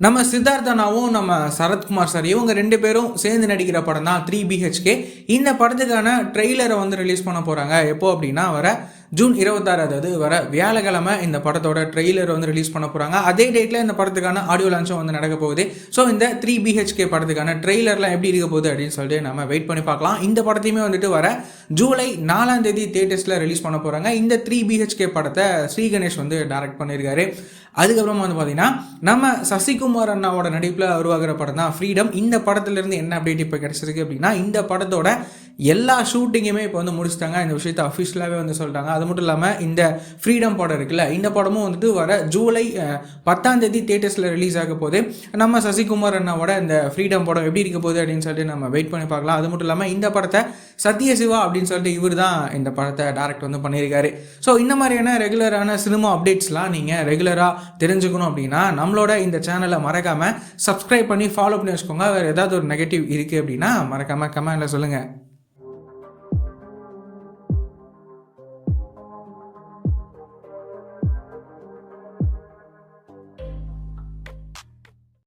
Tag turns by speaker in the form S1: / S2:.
S1: நம்ம சித்தார்த்தனாவும் நம்ம சரத்குமார் சார் இவங்க 2 பேரும் சேர்ந்து நடிக்கிற படம் தான் 3BHK. இந்த படத்துக்கான ட்ரெய்லரை வந்து ரிலீஸ் பண்ண போகிறாங்க. எப்போ அப்படின்னா வர ஜூன் 26, அதாவது வர வியாழக்கிழமை இந்த படத்தோட ட்ரெய்லர் வந்து ரிலீஸ் பண்ண போகிறாங்க. அதே டேட்டில் இந்த படத்துக்கான ஆடியோ லான்ச்சும் வந்து நடக்க போகுது. ஸோ இந்த 3BHK படத்துக்கான ட்ரெய்லர்லாம் எப்படி இருக்க போகுது அப்படின்னு சொல்லிட்டு நம்ம வெயிட் பண்ணி பார்க்கலாம். இந்த படத்தையுமே வந்துட்டு வர ஜூலை 4ஆம் தேதி தியேட்டர்ஸில் ரிலீஸ் பண்ண போகிறாங்க. இந்த 3BHK படத்தை ஸ்ரீ கணேஷ் வந்து டைரக்ட் பண்ணியிருக்காரு. அதுக்கப்புறமா வந்து பார்த்தீங்கன்னா நம்ம சசிகுமார் அண்ணாவோட நடிப்பில் உருவாகிற படம் தான் ஃப்ரீடம். இந்த படத்துலேருந்து என்ன அப்டேட் இப்போ கிடச்சிருக்கு அப்படின்னா, இந்த படத்தோட எல்லா ஷூட்டிங்குமே இப்போ வந்து முடிச்சிட்டாங்க. இந்த விஷயத்தை அஃபிஷியலாகவே வந்து சொல்லிட்டாங்க. அது மட்டும் இல்லாமல் இந்த ஃப்ரீடம் படம் இருக்குல்ல, இந்த படமும் வந்துட்டு வர ஜூலை 10ஆம் தேதி தியேட்டர்ஸில் ரிலீஸ் ஆக போகுது. நம்ம சசிகுமார் அண்ணாவோட இந்த ஃப்ரீடம் படம் எப்படி இருக்க போகுது அப்படின்னு சொல்லிட்டு நம்ம வெயிட் பண்ணி பார்க்கலாம். அது மட்டும் இல்லாமல் இந்த படத்தை சத்யசிவா அப்படின்னு சொல்லிட்டு இவர் தான் இந்த படத்தை டைரக்ட் வந்து பண்ணியிருக்காரு. ஸோ இந்த மாதிரியான ரெகுலரான சினிமா அப்டேட்ஸ்லாம் நீங்கள் ரெகுலராக தெரிஞ்சுக்கணும் அப்படின்னா நம்மளோட இந்த சேனலை மறக்காமல் சப்ஸ்கிரைப் பண்ணி ஃபாலோ பண்ணி வச்சுக்கோங்க. வேறு ஏதாவது ஒரு நெகட்டிவ் இருக்குது அப்படின்னா மறக்காமல் கமெண்ட்டில் சொல்லுங்கள்.